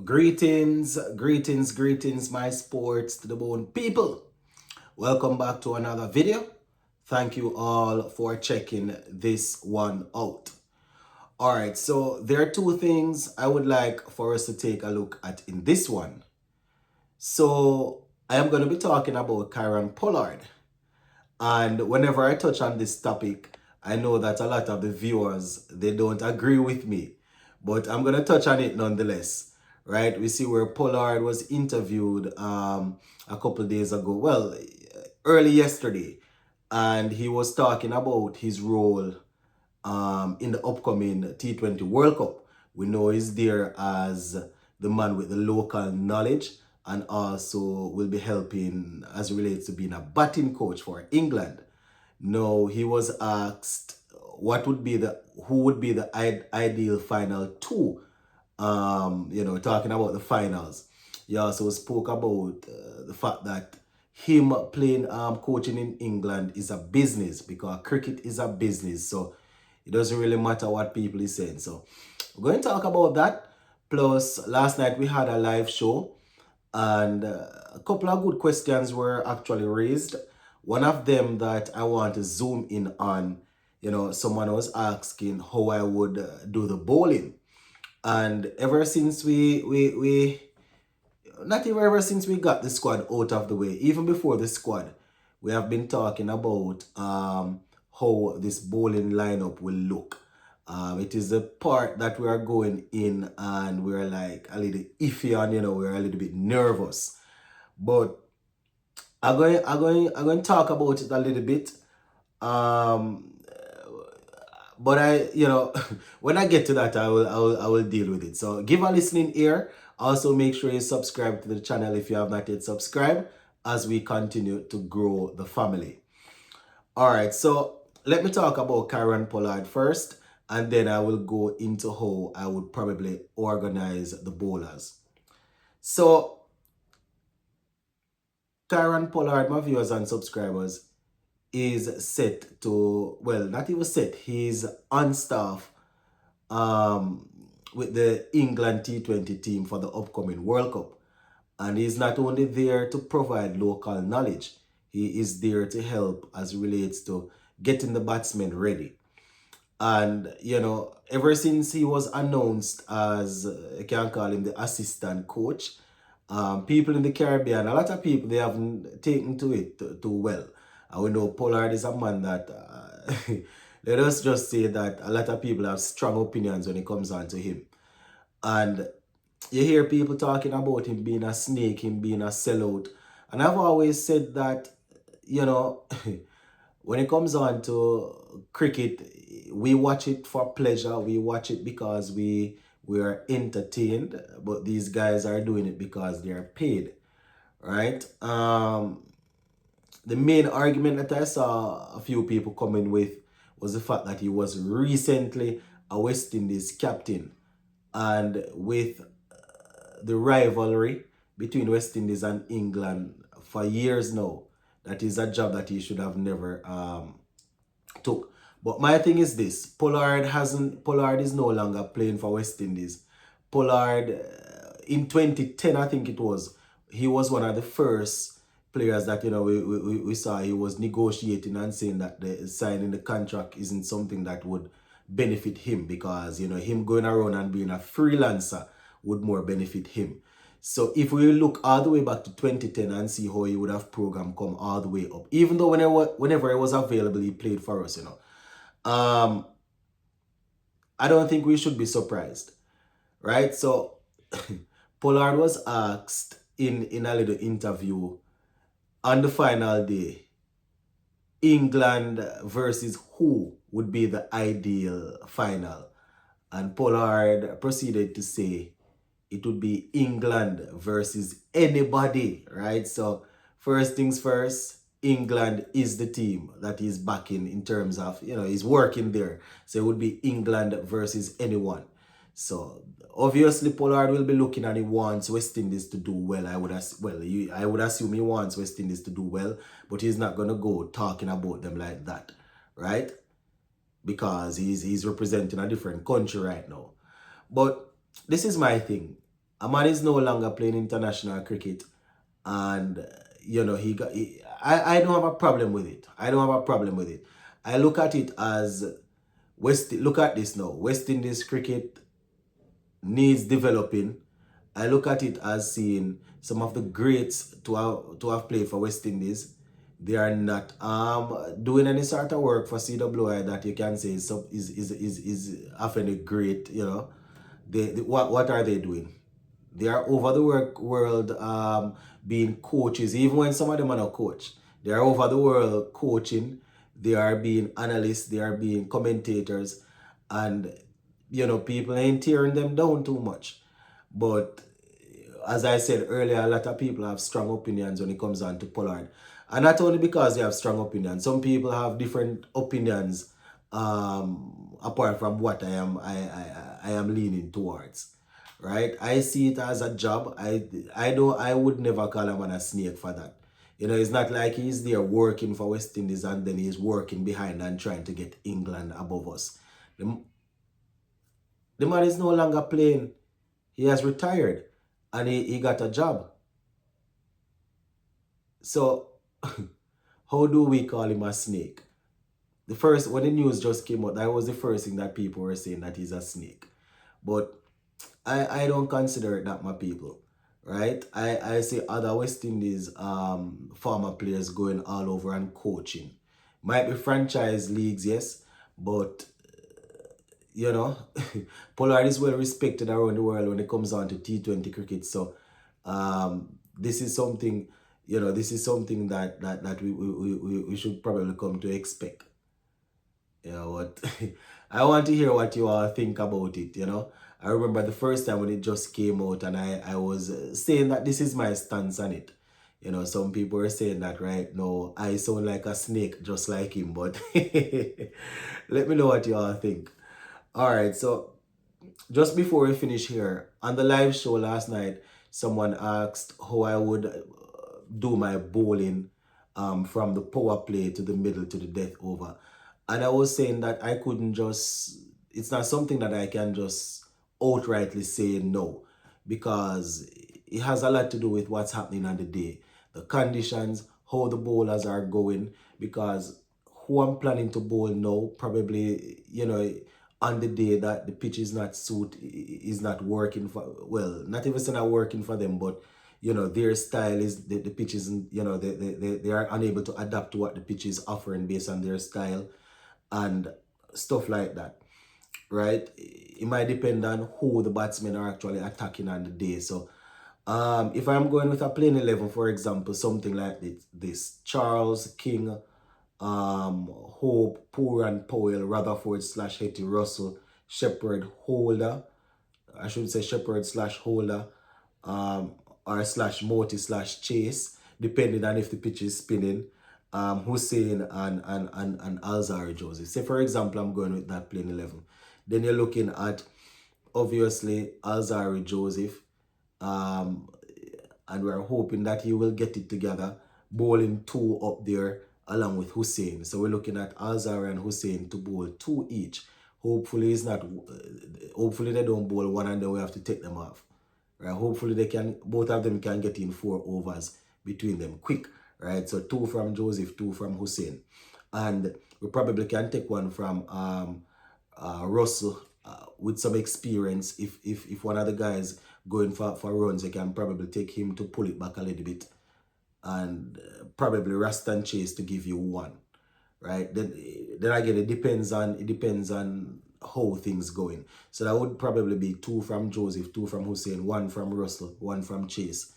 Greetings, my sports to the bone people. Welcome back to another video. Thank you all for checking this one out. All right, so there are two things I would like for us to take a look at in this one. So I am going to be talking about Pollard. And whenever I touch on this topic, I know that a lot of the viewers, they don't agree with me. But I'm going to touch on it nonetheless, right? We see where Pollard was interviewed a couple days ago, well, early yesterday. And he was talking about his role in the upcoming T20 World Cup. We know he's there as the man with the local knowledge and also will be helping as it relates to being a batting coach for England. Now, he was asked who would be the ideal final two, talking about the finals. He also spoke about the fact that him playing coaching in England is a business because cricket is a business. So it doesn't really matter what people is saying. So we're going to talk about that. Plus, last night we had a live show and a couple of good questions were actually raised. One of them that I want to zoom in on, someone was asking how I would do the bowling. And ever since not even ever since we got the squad out of the way, even before the squad, we have been talking about how this bowling lineup will look. It is the part that we are going in and we're like a little iffy on, we're a little bit nervous. But I'm going to talk about it a little bit. But when I get to that, I will deal with it. So give a listening ear. Also, make sure you subscribe to the channel if you have not yet subscribed as we continue to grow the family. All right, so let me talk about Pollard first, and then I will go into how I would probably organize the bowlers. So, Pollard, my viewers and subscribers, is set to, well, not even set, he's on staff with the England T20 team for the upcoming World Cup. And he's not only there to provide local knowledge, he is there to help as it relates to getting the batsmen ready. And, ever since he was announced as, I can call him the assistant coach, people in the Caribbean, a lot of people, they haven't taken to it too well. And we know Pollard is a man that, let us just say that a lot of people have strong opinions when it comes on to him. And you hear people talking about him being a snake, him being a sellout. And I've always said that, when it comes on to cricket, we watch it for pleasure. We watch it because we are entertained. But these guys are doing it because they are paid, right? The main argument that I saw a few people coming with was the fact that he was recently a West Indies captain. And with the rivalry between West Indies and England for years now, that is a job that he should have never took. But my thing is this, Pollard is no longer playing for West Indies. Pollard, in 2010, I think it was, he was one of the first players that, we saw he was negotiating and saying that the signing the contract isn't something that would benefit him because, him going around and being a freelancer would more benefit him. So if we look all the way back to 2010 and see how he would have program come all the way up, even though whenever he was available, he played for us, I don't think we should be surprised, right? So Pollard was asked in a little interview on the final day, England versus who would be the ideal final? And Pollard proceeded to say it would be England versus anybody, right? So first things first, England is the team that he's backing in terms of, he's working there. So it would be England versus anyone. So obviously Pollard will be looking and he wants West Indies to do well. I would assume he wants West Indies to do well, but he's not going to go talking about them like that, right? Because he's representing a different country right now. But this is my thing. A man is no longer playing international cricket, and I don't have a problem with it. I don't have a problem with it. I look at it as look at this now. West Indies cricket needs developing. I look at it as seeing some of the greats to have played for West Indies. They are not doing any sort of work for CWI that you can say is often a great, what are they doing? They are over the world being coaches, even when some of them are not coach. They are over the world coaching. They are being analysts. They are being commentators, and people ain't tearing them down too much. But as I said earlier, a lot of people have strong opinions when it comes on to Pollard. And not only because they have strong opinions, some people have different opinions apart from what I am leaning towards. Right? I see it as a job. I would never call him a snake for that. It's not like he's there working for West Indies and then he's working behind and trying to get England above us. The man is no longer playing. He has retired and he got a job. So how do we call him a snake? When the news just came out, that was the first thing that people were saying, that he's a snake. But I don't consider it that, my people. Right? I see other West Indies former players going all over and coaching. Might be franchise leagues, yes, but Pollard is well respected around the world when it comes on to T20 cricket. So this is something, that we should probably come to expect. What I want to hear what you all think about it. I remember the first time when it just came out, and I was saying that this is my stance on it. Some people are saying that right now I sound like a snake just like him, but let me know what you all think. All right, so just before we finish here, on the live show last night, someone asked how I would do my bowling from the power play to the middle to the death over. And I was saying that I couldn't it's not something that I can just outrightly say no, because it has a lot to do with what's happening on the day, the conditions, how the bowlers are going, because who I'm planning to bowl now, probably, on the day that the pitch is not working for, well, not even saying not working for them, but their style is the pitch isn't, they are unable to adapt to what the pitch is offering based on their style and stuff like that, right? It might depend on who the batsmen are actually attacking on the day. So if I'm going with a playing 11, for example, something like this Charles, King, Hope, Pooran, Powell, Rutherford / Hetty, Russell, Shepherd, Holder. I should say Shepherd / Holder, or / Moti / Chase, depending on if the pitch is spinning. Hussein and Alzari Joseph. Say, for example, I'm going with that playing 11. Then you're looking at, obviously, Alzari Joseph. And we're hoping that he will get it together, bowling 2 up there along with Hussein. So we're looking at Alzari and Hussein to bowl 2 each. Hopefully they don't bowl 1 and then we have to take them off. Right? Hopefully both of them can get in 4 overs between them quick. Right, so 2 from Joseph, 2 from Hussein, and we probably can take 1 from Russell with some experience. If one of the guys going for runs, they can probably take him to pull it back a little bit, and probably Rastan Chase to give you 1. Right, then again it depends on how things going. So that would probably be 2 from Joseph, 2 from Hussein, 1 from Russell, 1 from Chase.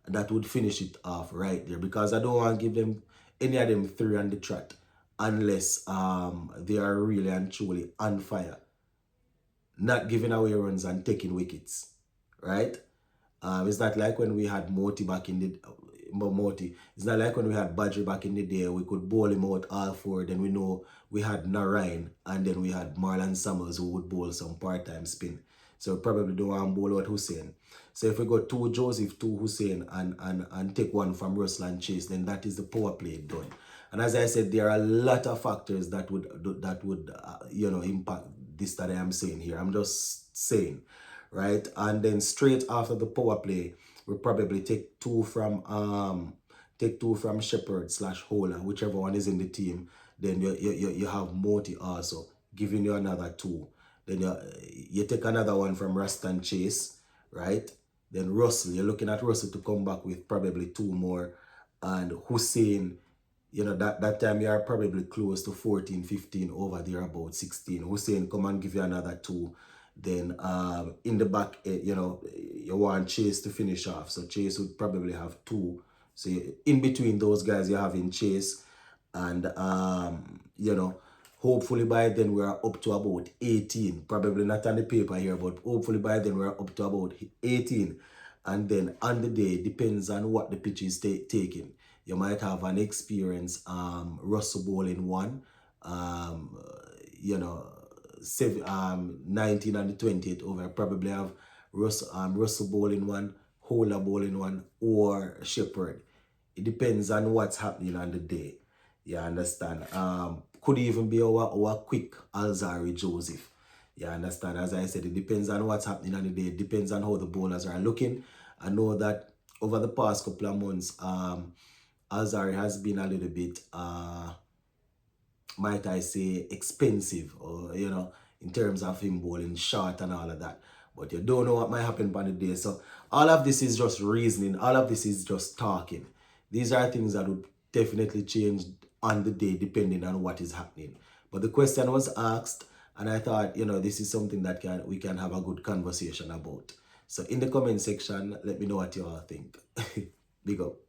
That would finish it off right there, because I don't want to give them any of them 3 on the trot unless they are really and truly on fire, not giving away runs and taking wickets, right? It's not like when we had Moti back in the it's not like when we had Badri back in the day. We could bowl him out all 4. Then we know we had Narayan, and then we had Marlon Samuels who would bowl some part-time spin. So we probably don't want to bowl out Hussein. So if we go 2 Joseph, 2 Hussein, and take 1 from Russell and Chase, then that is the power play done. And as I said, there are a lot of factors that would impact this that I am saying here. I'm just saying, right? And then straight after the power play, we probably take two from Shepherd slash Hola, whichever one is in the team. Then you have Moti also giving you another two. Then you take another one from Rastan Chase, right? Then Russell, you're looking at Russell to come back with probably two more. And Hussein, that time you are probably close to 14, 15 over there, about 16. Hussein, come and give you another two. Then in the back, you want Chase to finish off. So Chase would probably have two. So in between those guys, you're having Chase. And, hopefully by then we're up to about 18. Probably not on the paper here, but hopefully by then we're up to about 18. And then on the day, depends on what the pitch is taking. You might have an experienced Russell Ball in one, you know, 19 and the 28 over. Probably have Russell Ball in one, Hola Ball in one, or Shepherd. It depends on what's happening on the day. You understand? Could even be our quick Alzari Joseph. You understand? As I said, it depends on what's happening on the day. It depends on how the bowlers are looking. I know that over the past couple of months, Alzari has been a little bit, might I say, expensive, or in terms of him bowling short and all of that. But you don't know what might happen on the day. So all of this is just reasoning. All of this is just talking. These are things that would definitely change on the day depending on what is happening. But the question was asked, and I thought, this is something that we can have a good conversation about. So in the comment section, let me know what you all think. Big up.